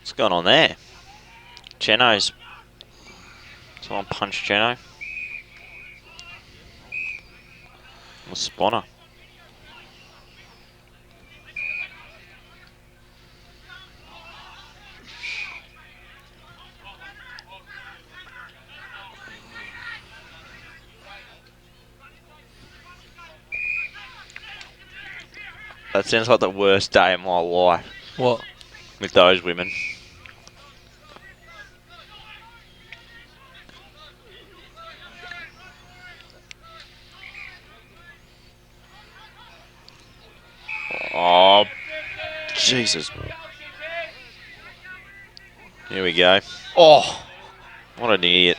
What's going on there? Geno's. Someone punched Geno. Or Spanner. That sounds like the worst day of my life. What? With those women. Oh, Jesus. Here we go. Oh. What an idiot.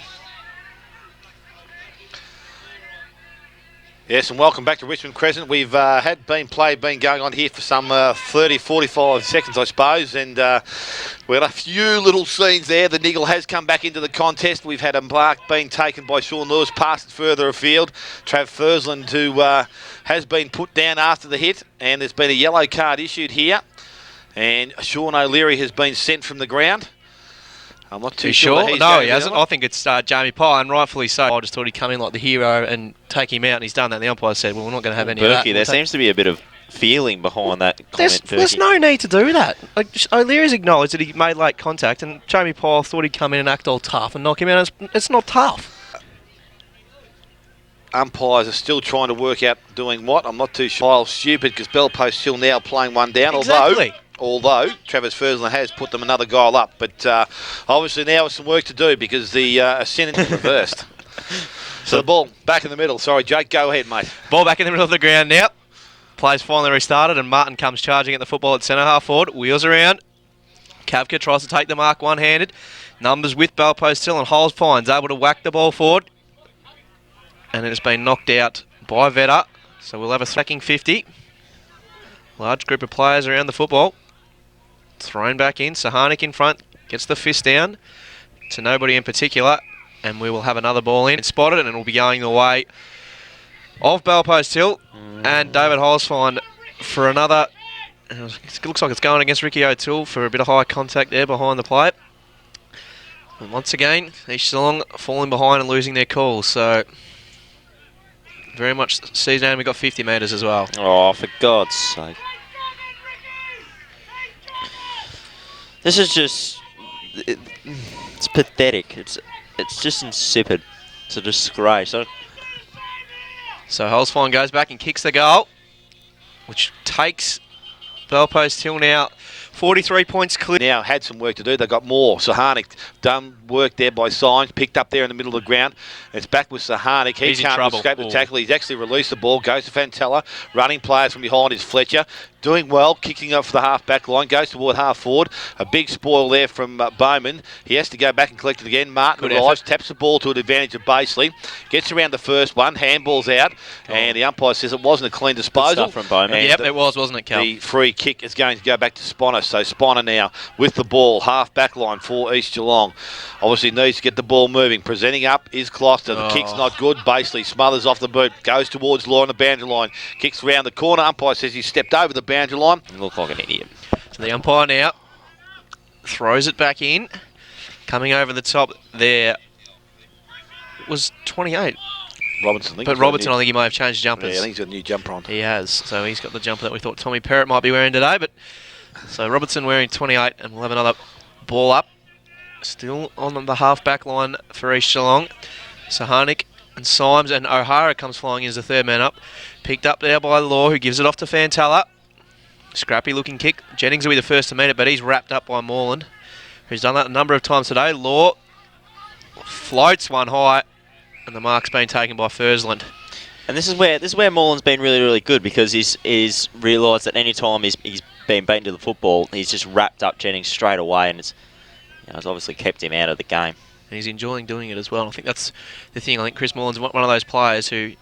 Yes, and welcome back to Richmond Crescent. We've had been going on here for some 30, 45 seconds, I suppose, and we had a few little scenes there. The niggle has come back into the contest. We've had a mark being taken by Sean Lewis, passed it further afield. Trav Fursland, who has been put down after the hit, and there's been a yellow card issued here, and Sean O'Leary has been sent from the ground. I'm not too sure. No, he hasn't. I think it's Jamie Pye, and rightfully so. I just thought he'd come in like the hero and take him out, and he's done that. And the umpire said, well, we're not going to have any of that. There seems to be a bit of feeling behind that comment, There's no need to do that. Like, O'Leary's acknowledged that he made late contact, and Jamie Pye thought he'd come in and act all tough and knock him out. It's not tough. Umpires are still trying to work out doing what. I'm not too sure. Kyle's stupid because Bellpost still now playing one down. Exactly. Although Travis Fursland has put them another goal up. But obviously now there's some work to do because the ascendant is reversed. So the ball back in the middle. Sorry, Jake, go ahead, mate. Ball back in the middle of the ground now. Play's finally restarted, and Martin comes charging at the football at centre half forward. Wheels around. Kavka tries to take the mark one-handed. Numbers with Bellpost still, and Holes finds able to whack the ball forward. And it has been knocked out by Vetter. So we'll have a stacking 50. Large group of players around the football. Thrown back in. Sahanic in front. Gets the fist down to nobody in particular. And we will have another ball in. It's spotted, and it will be going the way of Bellpost Hill. And David Holsfind for another. It looks like it's going against Ricky O'Toole for a bit of high contact there behind the plate. And once again, East Geelong falling behind and losing their calls. So very much season end. We got 50 metres as well. Oh, for God's sake. This is just... It's pathetic. It's just insipid. It's a disgrace. So Holsfine goes back and kicks the goal, which takes Bellpost Hill now 43 points clear. Now had some work to do. They've got more. Sahanic done work there by Signs, picked up there in the middle of the ground. It's back with Sahanic. He can't escape the tackle. He's actually released the ball. Goes to Fantella. Running players from behind is Fletcher. Doing well, kicking up for the half-back line. Goes toward half-forward. A big spoil there from Bowman. He has to go back and collect it again. Martin arrives, taps the ball to an advantage of Baseley. Gets around the first one. Handball's out. And the umpire says it wasn't a clean disposal. From Bowman. Yep, it was, wasn't it, Cal? The free kick is going to go back to Sponner. So Sponner now with the ball. Half-back line for East Geelong. Obviously needs to get the ball moving. Presenting up is Closter. The kick's not good. Baseley smothers off the boot. Goes towards Law on the boundary line. Kicks around the corner. Umpire says he stepped over the boundary line. You look like an idiot. So the umpire now throws it back in. Coming over the top there was 28. Robinson. But Robertson, I think he might have changed jumpers. Yeah, I think he's got a new jumper on. He has. So he's got the jumper that we thought Tommy Perrott might be wearing today. But so Robertson wearing 28, and we'll have another ball up. Still on the half-back line for East Geelong. Sahanic and Symes, and O'Hara comes flying in as the third man up. Picked up there by Law, who gives it off to Fantella. Scrappy looking kick. Jennings will be the first to meet it, but he's wrapped up by Moreland, who's done that a number of times today. Law floats one high, and the mark's been taken by Fursland. And this is where Moreland's been really, really good, because he's realised that any time he's been beaten to the football, he's just wrapped up Jennings straight away, and it's obviously kept him out of the game. And he's enjoying doing it as well. I think that's the thing. I think Chris Moreland's one of those players who,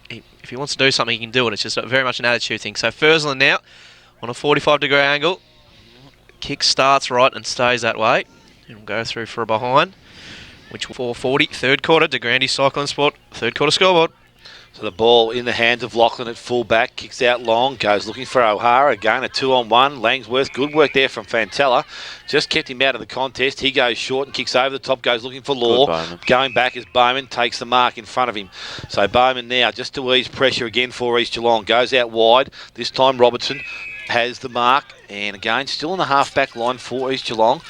if he wants to do something, he can do it. It's just very much an attitude thing. So Fursland now on a 45-degree angle. Kick starts right and stays that way. And we'll go through for a behind, which will 4:40. Third quarter, De Grande Cycling Sport. Third quarter scoreboard. So the ball in the hands of Lachlan at full back, kicks out long, goes looking for O'Hara. Again, a 2-on-1. Langsworth, good work there from Fantella. Just kept him out of the contest. He goes short and kicks over the top, goes looking for Law. Going back as Bowman takes the mark in front of him. So Bowman now, just to ease pressure again for East Geelong, goes out wide. This time Robertson has the mark. And again, still in the half-back line for East Geelong.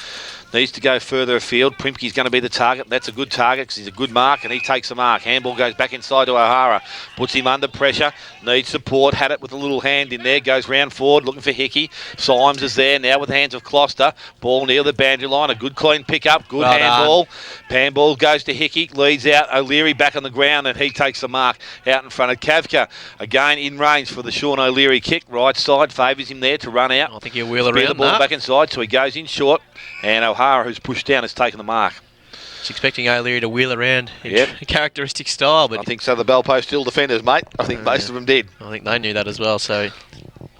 Needs to go further afield. Primke's going to be the target. That's a good target because he's a good mark, and he takes the mark. Handball goes back inside to O'Hara. Puts him under pressure. Needs support. Had it with a little hand in there. Goes round forward looking for Hickey. Symes is there now with the hands of Closter. Ball near the boundary line. A good clean pick-up. Good handball. Handball goes to Hickey. Leads out. O'Leary back on the ground, and he takes the mark out in front of Kavka. Again in range for the Sean O'Leary kick. Right side favours him there to run out. I think he'll wheel around the ball back inside, so he goes in short. And O'Hara, who's pushed down, has taken the mark. Just expecting O'Leary to wheel around in characteristic style. But I think so. The Bell Post still defenders, mate. I think most of them did. I think they knew that as well. So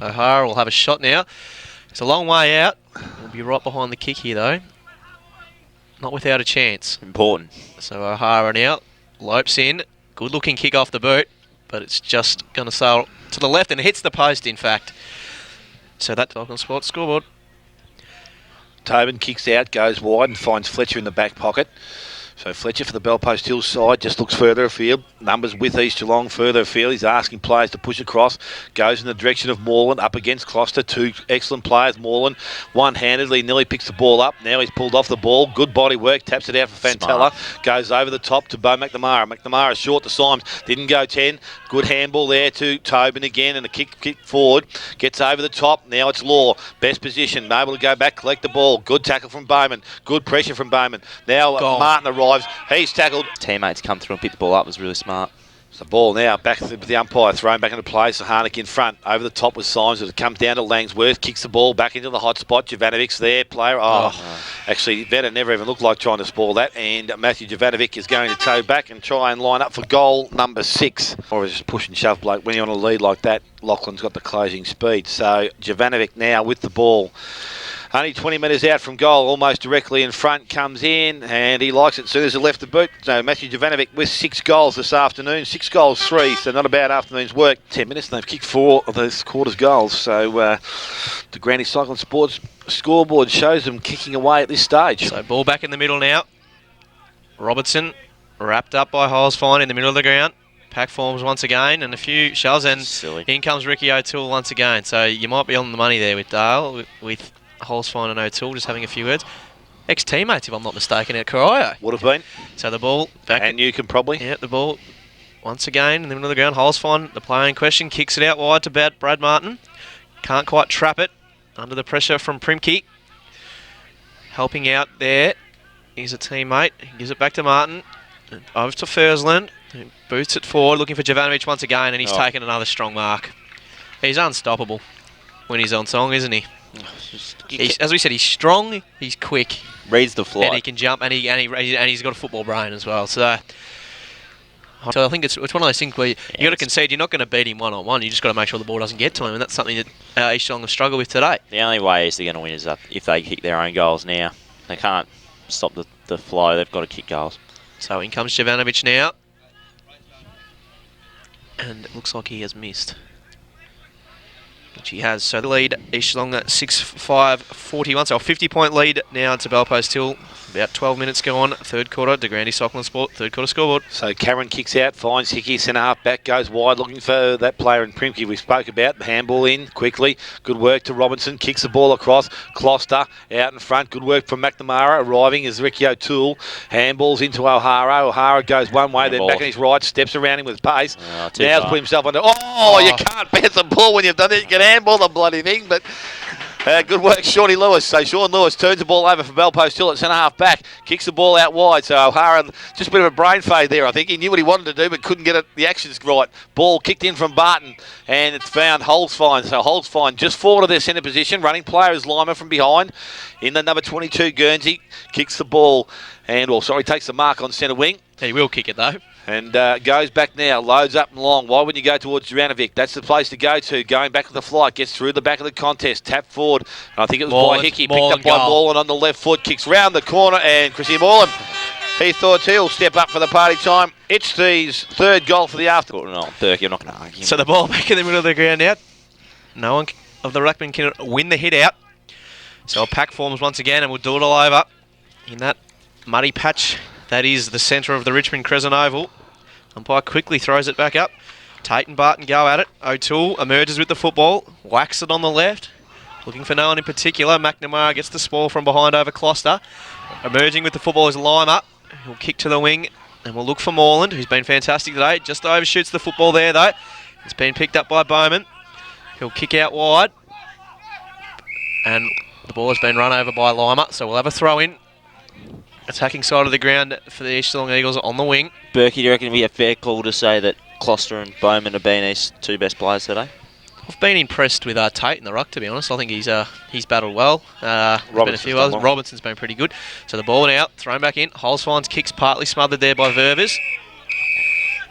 O'Hara will have a shot now. It's a long way out. We'll be right behind the kick here, though. Not without a chance. Important. So O'Hara now lopes in. Good-looking kick off the boot, but it's just going to sail to the left and hits the post, in fact. So that's Falcon Sports scoreboard. Tobin kicks out, goes wide and finds Fletcher in the back pocket. So Fletcher for the Bell Post Hill side, just looks further afield. Numbers with East Geelong further afield. He's asking players to push across. Goes in the direction of Moreland, up against Closter. Two excellent players. Moreland one-handedly nearly picks the ball up. Now he's pulled off the ball. Good body work. Taps it out for Fantella. Goes over the top to Bo McNamara. McNamara short to Symes. Didn't go 10. Good handball there to Tobin again, and a kick forward. Gets over the top. Now it's Law. Best position. Able to go back, collect the ball. Good tackle from Bowman. Good pressure from Bowman. Now Martin arrives. He's tackled. Teammates come through and pick the ball up. Was really smart. So the ball now back to the umpire, thrown back into play. So Harnick in front, over the top with Symes. It comes down to Langsworth, kicks the ball back into the hot spot. Jovanovic's there, player. Actually, Vetter never even looked like trying to spoil that. And Matthew Jovanovic is going to toe back and try and line up for goal number 6. Or is just push and shove, bloke. When you're on a lead like that, Lachlan's got the closing speed. So Jovanovic now with the ball. Only 20 metres out from goal, almost directly in front, comes in, and he likes it as soon as he left the boot. So Matthew Jovanovic with 6 goals this afternoon, 6 goals, 3, so not a bad afternoon's work. 10 minutes, and they've kicked 4 of those quarter's goals. So the Granny Cycling Sports scoreboard shows them kicking away at this stage. So ball back in the middle now. Robertson wrapped up by Holesfine in the middle of the ground. Pack forms once again, and a few shoves, and in comes Ricky O'Toole once again. So you might be on the money there with Dale, with Holesfine and O'Toole just having a few words. Ex-teammates, if I'm not mistaken, at Corio. Would have been. So the ball back. And you can probably. Yeah, the ball once again in the middle of the ground. Holesfine, the player in question, kicks it out wide to Brad Martin. Can't quite trap it under the pressure from Primke. Helping out there is a teammate. He gives it back to Martin. Over to Fursland. Who boots it forward, looking for Jovanovic once again, and he's taken another strong mark. He's unstoppable when he's on song, isn't he? As we said, he's strong, he's quick, reads the flight, and he can jump, and he's got a football brain as well. So I think it's one of those things where you got to concede. You're not going to beat him one-on-one. You just got to make sure the ball doesn't get to him, and that's something that East Geelong have struggled with today. The only way is they're going to win is if they kick their own goals now. They can't stop the flow. They've got to kick goals. So in comes Jovanovic now, and it looks like he has missed. Which he has. So the lead, East Geelong at 6-5-41. So a 50-point lead now to Bell Post Hill. About 12 minutes go on. Third quarter, De Grande Cycling Sport. Third quarter scoreboard. So Cameron kicks out, finds Hickey, centre half back, goes wide, looking for that player in Primke we spoke about. The handball in quickly. Good work to Robinson. Kicks the ball across. Closter out in front. Good work from McNamara. Arriving is Ricky O'Toole. Handballs into O'Hara. O'Hara goes one way, then back on his right, steps around him with pace. Now he's put himself under. You can't bounce the ball when you've done it. You can handball the bloody thing, but good work, Shawnee Lewis. So Sean Lewis turns the ball over for Bell Post Hill at centre half back, kicks the ball out wide. So O'Hara, just a bit of a brain fade there. I think he knew what he wanted to do, but couldn't get it. The actions right. Ball kicked in from Barton, and it's found Holesfine. So Holesfine just forward of their centre position. Running player is Lima from behind. In the number 22, Guernsey kicks the ball, and takes the mark on centre wing. He will kick it though. And goes back now, loads up and long. Why wouldn't you go towards Jovanovic? That's the place to go to. Going back with the flight, gets through the back of the contest, tap forward. And I think it was by Hickey, picked up by Moreland on the left foot, kicks round the corner, and Chrissy Moreland He thought he'll step up for the party time. It's Thieves' third goal for the afternoon. No, Burke, you're not going to argue. So the ball back in the middle of the ground now. No one of the ruckmen can win the hit out. So a pack forms once again, and we'll do it all over in that muddy patch that is the centre of the Richmond Crescent Oval. Umpire quickly throws it back up. Tate and Barton go at it. O'Toole emerges with the football, whacks it on the left. Looking for no one in particular. McNamara gets the spoil from behind over Closter. Emerging with the football is Lima. He'll kick to the wing, and we'll look for Moreland, who's been fantastic today. Just overshoots the football there, though. It's been picked up by Bowman. He'll kick out wide. And the ball has been run over by Lima, so we'll have a throw-in. Attacking side of the ground for the East Geelong Eagles on the wing. Berkey, do you reckon it'd be a fair call to say that Closter and Bowman have been his two best players today? I've been impressed with Tate in the ruck, to be honest. I think he's battled well. There's been a few others. Robinson's been pretty good. So the ball now, thrown back in. Holes finds kicks partly smothered there by Ververs.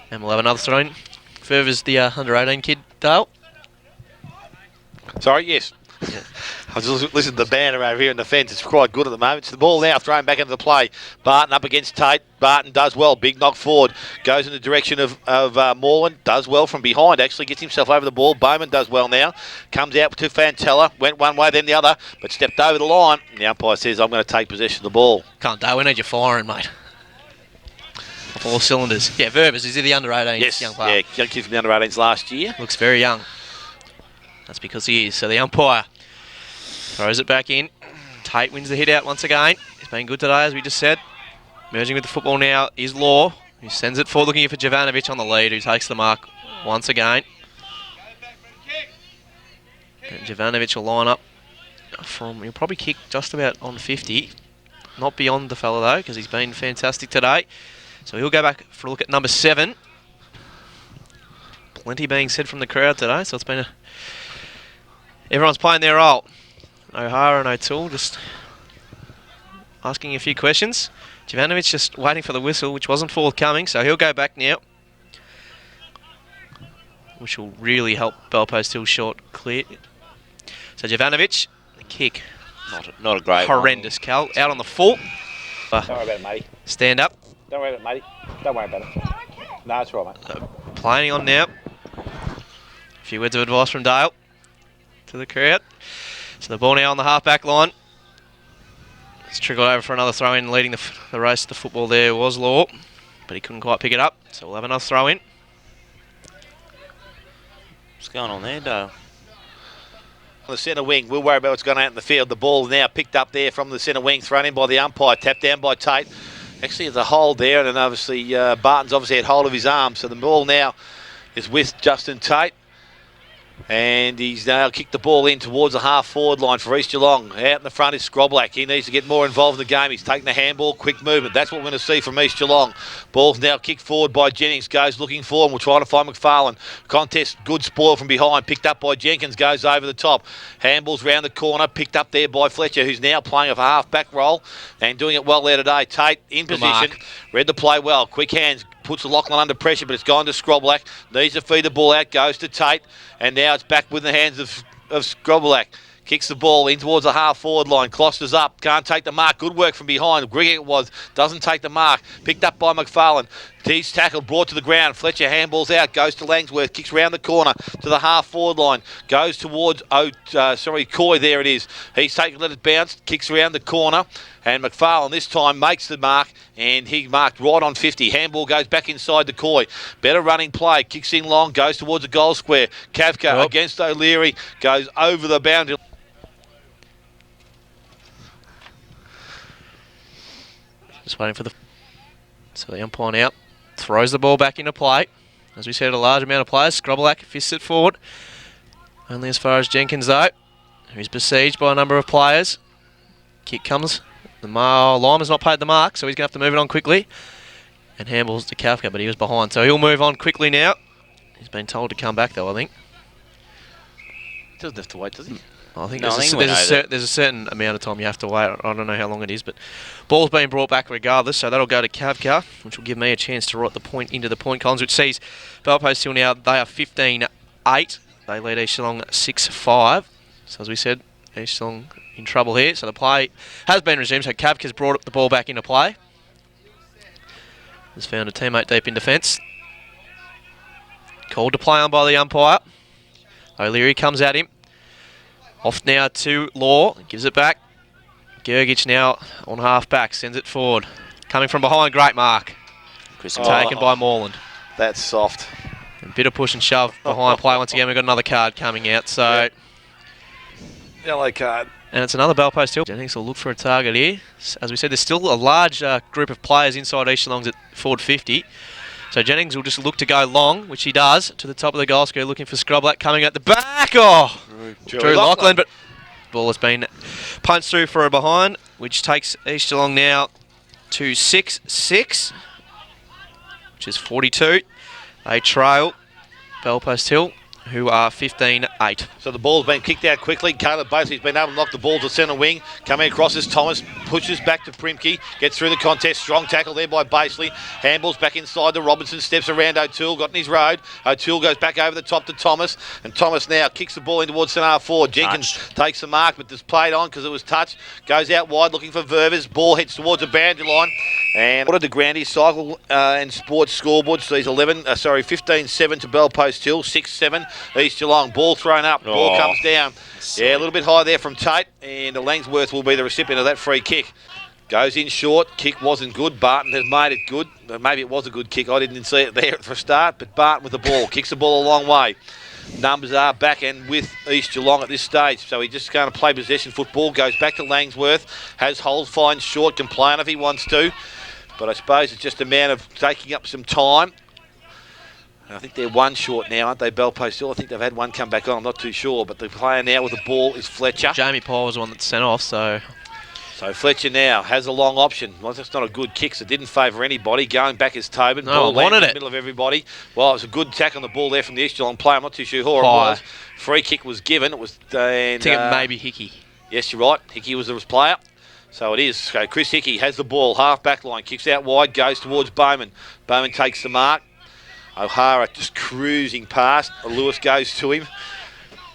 And we'll have another throw-in. Ververs, the under-18 kid, Dale. Sorry, yes. Yeah. I was just listening to the banner over here in the fence. It's quite good at the moment. It's the ball now thrown back into the play. Barton up against Tate. Barton does well. Big knock forward. Goes in the direction of Moreland. Does well from behind. Actually gets himself over the ball. Bowman does well now. Comes out to Fantella. Went one way then the other. But stepped over the line. And the umpire says, I'm going to take possession of the ball. Can't do. We need you firing, mate. Off all cylinders. Yeah, Ververs, is he the under-18 yes, young player? Yeah, young kid from the under-18s last year. Looks very young. That's because he is. So the umpire throws it back in. Tate wins the hit out once again. He's been good today, as we just said. Merging with the football now is Law, who sends it forward, looking for Jovanovic on the lead, who takes the mark once again. And Jovanovic will line up from, he'll probably kick just about on 50. Not beyond the fella though, because he's been fantastic today. So he'll go back for a look at number 7. Plenty being said from the crowd today, so it's been everyone's playing their role. O'Hara and O'Toole just asking a few questions. Jovanovic just waiting for the whistle, which wasn't forthcoming, so he'll go back now, which will really help Bellpost Hill short clear. So Jovanovic, the kick. Not a great horrendous, one. Cal. Out on the full. Don't worry about it, matey. Stand up. Don't worry about it, matey. Don't worry about it. No, it's all right, mate. Playing on now. A few words of advice from Dale to the crowd. So the ball now on the half-back line. It's trickled over for another throw-in. Leading the race to the football there was Law, but he couldn't quite pick it up. So we'll have another throw-in. What's going on there, Dale? On the centre wing, we'll worry about what's going on out in the field. The ball now picked up there from the centre wing, thrown in by the umpire, tapped down by Tate. Actually, there's a hold there, and then obviously Barton's obviously had hold of his arm. So the ball now is with Justin Tate. And he's now kicked the ball in towards the half-forward line for East Geelong. Out in the front is Scroblack. He needs to get more involved in the game. He's taking the handball, quick movement. That's what we're going to see from East Geelong. Ball's now kicked forward by Jennings. Goes looking for him. We'll try to find McFarlane. Contest, good spoil from behind. Picked up by Jenkins. Goes over the top. Handball's round the corner. Picked up there by Fletcher, who's now playing a half-back role and doing it well there today. Tate in position. Read the play well. Quick hands. Puts Lachlan under pressure, but it's gone to Scroblack. Needs to feed the ball out. Goes to Tate. And now it's back with the hands of Scroblack. Kicks the ball in towards the half-forward line. Closter's up. Can't take the mark. Good work from behind. Grigg it was. Doesn't take the mark. Picked up by McFarlane. He's tackled. Brought to the ground. Fletcher handballs out. Goes to Langsworth. Kicks round the corner to the half-forward line. Goes towards Coy. There it is. He's taken, let it bounce. Kicks around the corner. And McFarlane this time makes the mark. And he marked right on 50. Handball goes back inside the Coy. Better running play. Kicks in long. Goes towards the goal square. Kavka against O'Leary. Goes over the boundary. Just waiting for so the umpire out, throws the ball back into play. As we said, a large amount of players. Scroblack fists it forward. Only as far as Jenkins though, who's besieged by a number of players. Kick comes. Lima's not paid the mark, so he's going to have to move it on quickly. And handballs to Kafka, but he was behind. So he'll move on quickly now. He's been told to come back though, I think. He doesn't have to wait, does he? I think there's a certain amount of time you have to wait. I don't know how long it is, but ball's been brought back regardless, so that'll go to Kavka, which will give me a chance to write the point into the point columns, which sees Bellpost Hill now, they are 15-8. They lead East Geelong 6-5. So as we said, East Geelong in trouble here. So the play has been resumed, so Kavka's brought the ball back into play. has found a teammate deep in defence. Called to play on by the umpire. O'Leary comes at him. Off now to Law. Gives it back. Gergic now on half back. Sends it forward. Coming from behind. Great mark. Taken by Moreland. That's soft. A bit of push and shove behind play. Once again, we've got another card coming out. So Yellow card. And it's another bell post hill. Jennings will look for a target here. As we said, there's still a large group of players inside East Geelong's at forward 50. So Jennings will just look to go long, which he does, to the top of the goal square, looking for Scroblack coming at the back. Oh, Drew Lachlan, but ball has been punched through for a behind, which takes East Geelong now to 6-6, which is 42. They trail Bell Post Hill, who are 15-8. So the ball's been kicked out quickly. Caleb Basely's been able to knock the ball to centre wing. Coming across as Thomas pushes back to Primke. Gets through the contest. Strong tackle there by Baseley. Handballs back inside to Robinson. Steps around O'Toole. Got in his road. O'Toole goes back over the top to Thomas. And Thomas now kicks the ball in towards centre half forward. Jenkins takes the mark, but just played on because it was touched. Goes out wide looking for Ververs. Ball heads towards the boundary line. And what did the Grandies cycle and sports scoreboard? So he's 15-7 to Bell Post Hill. 6-7 East Geelong. Ball thrown up. Ball comes down. Yeah, a little bit high there from Tate. And Langsworth will be the recipient of that free kick. Goes in short. Kick wasn't good. Barton has made it good. Maybe it was a good kick. I didn't see it there for a start. But Barton with the ball. Kicks the ball a long way. Numbers are back and with East Geelong at this stage. So he's just going to play possession football. Goes back to Langsworth. Has holes, finds short. Can play on if he wants to. But I suppose it's just a matter of taking up some time. I think they're one short now, aren't they, Bell Post Hill? I think they've had one come back on. I'm not too sure. But the player now with the ball is Fletcher. Jamie Paul was the one that sent off, so Fletcher now has a long option. Well, that's not a good kick, so it didn't favour anybody. Going back is Tobin. No, ball wanted in the it. middle of everybody. Well, it was a good tack on the ball there from the East Geelong player. I'm not too sure who it was. Free kick was given. It was. I think it may be Hickey. Yes, you're right. Hickey was the player. So it is. So Chris Hickey has the ball, half back line, kicks out wide, goes towards Bowman. Bowman takes the mark. O'Hara just cruising past. Lewis goes to him.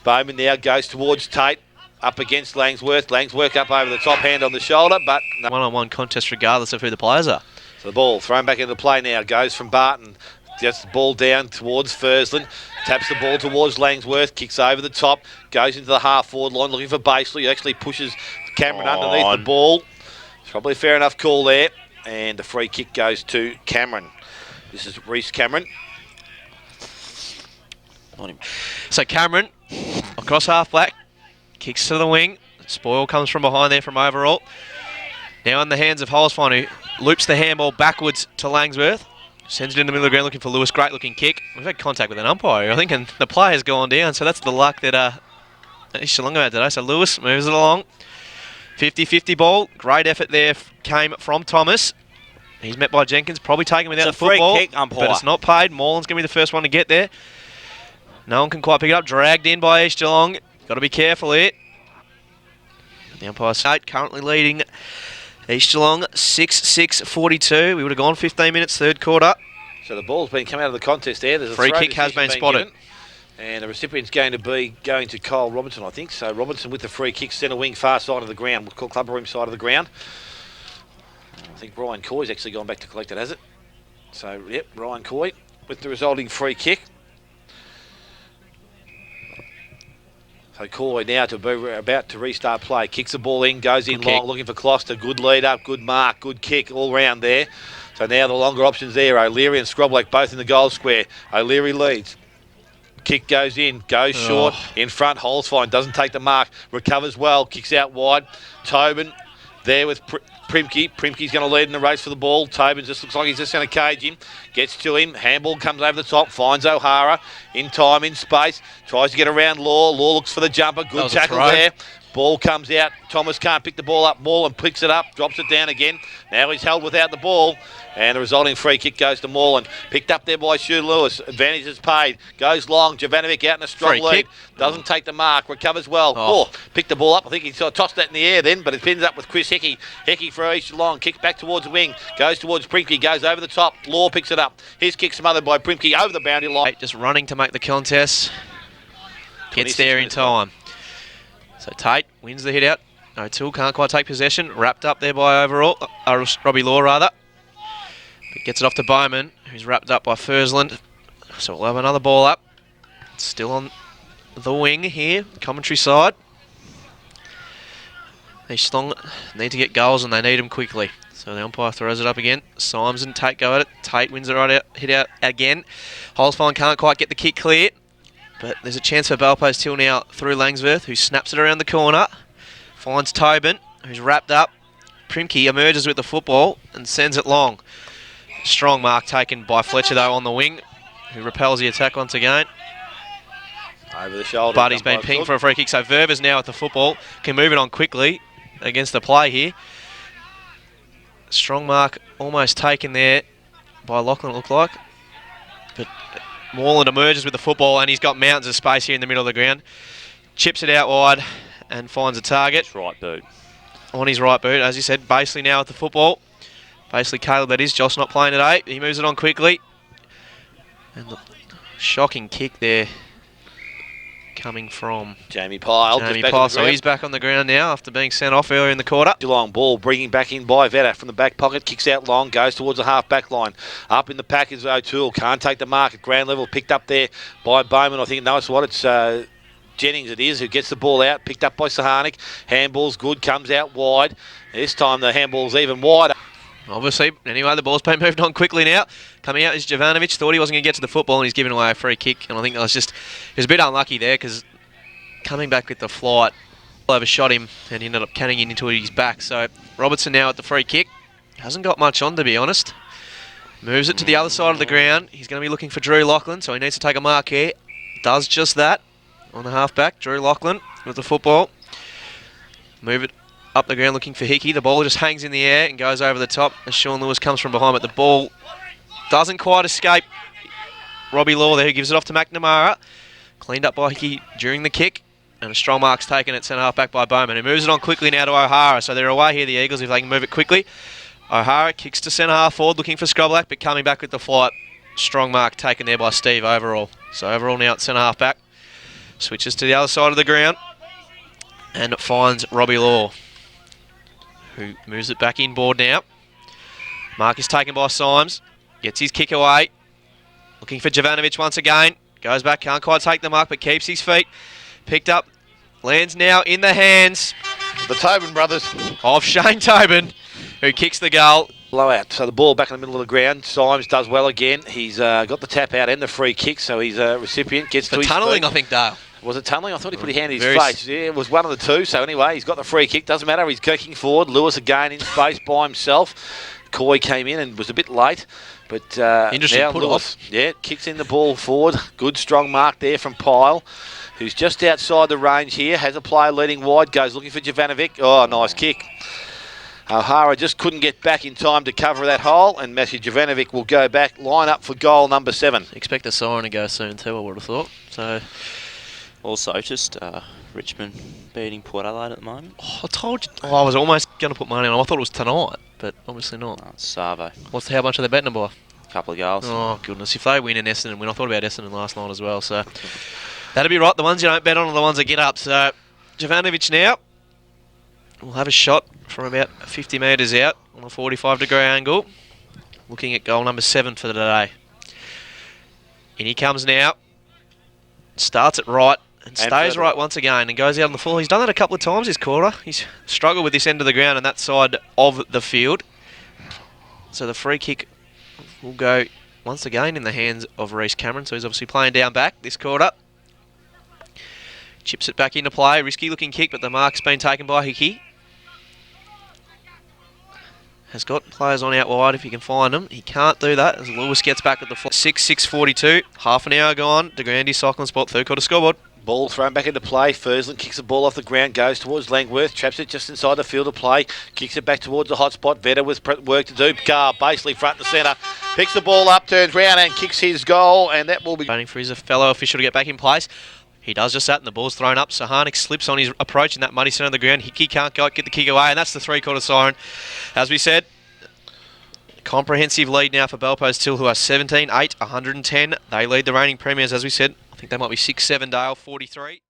Bowman now goes towards Tate, up against Langsworth. Langsworth up over the top, hand on the shoulder, but no. One-on-one contest regardless of who the players are. So the ball thrown back into play now, goes from Barton. Gets the ball down towards Fursland. Taps the ball towards Langsworth. Kicks over the top. Goes into the half-forward line looking for Baseley. Actually pushes Cameron underneath the ball. It's probably a fair enough call there. And the free kick goes to Cameron. This is Reece Cameron. So Cameron, across half-back. Kicks to the wing. Spoil comes from behind there from overall. Now in the hands of Holzfine, who loops the handball backwards to Langsworth. Sends it in the middle of the ground looking for Lewis. Great looking kick. We've had contact with an umpire, I think, and the player's gone down. So that's the luck that East Geelong had today. So Lewis moves it along. 50-50 ball. Great effort there came from Thomas. He's met by Jenkins. Probably taken without a football. Free kick, umpire. But it's not paid. Moreland's going to be the first one to get there. No one can quite pick it up. Dragged in by East Geelong. Got to be careful here. The umpire's currently leading East Geelong 6-6-42. We would have gone 15 minutes, third quarter. So the ball's been come out of the contest there. There's a free kick has been spotted. Given, and the recipient's going to Kyle Robinson, I think. So Robinson with the free kick, centre wing, far side of the ground. We'll call club room side of the ground. I think Ryan Coy's actually gone back to collect it, has it? So, yep, Ryan Coy with the resulting free kick. So Coy now to be about to restart play. Kicks the ball in, goes in long, looking for Closter. Good lead up, good mark, good kick all round there. So now the longer options there. O'Leary and Scroblack both in the goal square. O'Leary leads. Kick goes in, goes short, in front, holds fine, doesn't take the mark, recovers well, kicks out wide. Tobin there with Primke. Primke's going to lead in the race for the ball. Tobin just looks like he's just going to cage him. Gets to him. Handball comes over the top. Finds O'Hara. In time, in space. Tries to get around Law. Law looks for the jumper. Good tackle there. Ball comes out. Thomas can't pick the ball up. Moreland picks it up. Drops it down again. Now he's held without the ball. And the resulting free kick goes to Moreland. Picked up there by Stu Lewis. Advantage is paid. Goes long. Jovanovic out in a strong lead. Doesn't take the mark. Recovers well. Picked the ball up. I think he sort of tossed that in the air then, but it pins up with Chris Hickey. Hickey for East Geelong. Kicks back towards the wing. Goes towards Primke. Goes over the top. Law picks it up. His kick smothered by Primke over the boundary line. Just running to make the contest. Gets there in time. So Tate wins the hit out. O'Toole can't quite take possession. Wrapped up there by overall. Robbie Law, rather. But gets it off to Bowman, who's wrapped up by Fursland. So we'll have another ball up. Still on the wing here, commentary side. They Geelong need to get goals and they need them quickly. So the umpire throws it up again. Symes and Tate go at it. Tate wins it right out, hit out again. Holzfine can't quite get the kick clear. But there's a chance for Belpost Hill now through Langsworth, who snaps it around the corner. Finds Tobin, who's wrapped up. Primke emerges with the football and sends it long. Strong mark taken by Fletcher though on the wing, who repels the attack once again. Over the shoulder. But he's been pinged for a free kick, so Verver's now at the football. Can move it on quickly against the play here. Strong mark almost taken there by Lachlan, it looked like. But Moreland emerges with the football and he's got mountains of space here in the middle of the ground. Chips it out wide and finds a target. It's right boot. On his right boot, as you said, Basely now at the football. Basely Caleb, that is. Josh not playing today. He moves it on quickly. And the shocking kick there coming from Jamie Pyle. Jamie Pyle, so he's back on the ground now after being sent off earlier in the quarter. Geelong ball bringing back in by Vetter from the back pocket, kicks out long, goes towards the half-back line. Up in the pack is O'Toole, can't take the mark at ground level, picked up there by Bowman. I think, no, it's what, it's Jennings it is, who gets the ball out, picked up by Sahanic. Handball's good, comes out wide. This time the handball's even wider. Obviously, anyway, the ball's been moved on quickly now. Coming out is Jovanovic. Thought he wasn't going to get to the football and he's given away a free kick. And I think that was just, he was a bit unlucky there because coming back with the flight, overshot him and he ended up canning into his back. So Robertson now at the free kick. Hasn't got much on, to be honest. Moves it to the other side of the ground. He's going to be looking for Drew Lachlan, so he needs to take a mark here. Does just that on the halfback. Drew Lachlan with the football. Move it up the ground looking for Hickey. The ball just hangs in the air and goes over the top as Sean Lewis comes from behind, but the ball doesn't quite escape Robbie Law there, who gives it off to McNamara. Cleaned up by Hickey during the kick, and a strong mark's taken at centre half back by Bowman, who moves it on quickly now to O'Hara. So they're away here, the Eagles, if they can move it quickly. O'Hara kicks to centre half forward looking for Scroblack, but coming back with the flight. Strong mark taken there by Steve Overall. So Overall now at centre half back. Switches to the other side of the ground and finds Robbie Law, who moves it back inboard now. Mark is taken by Symes. Gets his kick away. Looking for Jovanovic once again. Goes back, can't quite take the mark, but keeps his feet. Picked up. Lands now in the hands. The Tobin brothers. Of Shane Tobin, who kicks the goal. Blowout. So the ball back in the middle of the ground. Symes does well again. He's got the tap out and the free kick, so he's a recipient. Gets to his tunnelling, feet. I think, Dale. Was it tunnelling? I thought he put his hand in his face. Yeah, it was one of the two. So anyway, he's got the free kick. Doesn't matter. He's kicking forward. Lewis again in space by himself. Coy came in and was a bit late. But interesting now put Lewis, off. yeah, kicks in the ball forward. Good strong mark there from Pyle, who's just outside the range here. Has a player leading wide. Goes looking for Jovanovic. Oh, nice kick. O'Hara just couldn't get back in time to cover that hole, and Matthew Jovanovic will go back, line up for goal number 7. Expect a siren to go soon too, I would have thought. So, Also, just Richmond beating Port Adelaide at the moment. I told you. I was almost going to put money on. I thought it was tonight, but obviously not. Oh, it's Savo. How much are they betting by? A couple of goals. Oh goodness! If they win and Essendon win, I thought about Essendon last night as well. So that'd be right. The ones you don't bet on are the ones that get up. So Jovanovic now will have a shot from about 50 metres out on a 45-degree angle, looking at goal number 7 for the day. In he comes now. Starts it right. And stays right once again and goes out on the full. He's done that a couple of times this quarter. He's struggled with this end of the ground and that side of the field. So the free kick will go once again in the hands of Reece Cameron. So he's obviously playing down back this quarter. Chips it back into play. Risky looking kick, but the mark's been taken by Hickey. Has got players on out wide if he can find them. He can't do that as Lewis gets back at the 6:42. Half an hour gone. DeGrande cycling spot, third quarter scoreboard. Ball thrown back into play. Fursland kicks the ball off the ground, goes towards Langworth, traps it just inside the field of play, kicks it back towards the hot spot. Vetter with work to do. Gar, basically front and centre, picks the ball up, turns round and kicks his goal, and that will be... Waiting for his fellow official to get back in place. He does just that, and the ball's thrown up. Sahanic slips on his approach in that muddy centre of the ground. Hickey can't get the kick away, and that's the three-quarter siren. As we said, comprehensive lead now for Belpost Hill, who are 17-8, 110. They lead the reigning premiers, as we said. I think they might be 6-7, Dale, 43.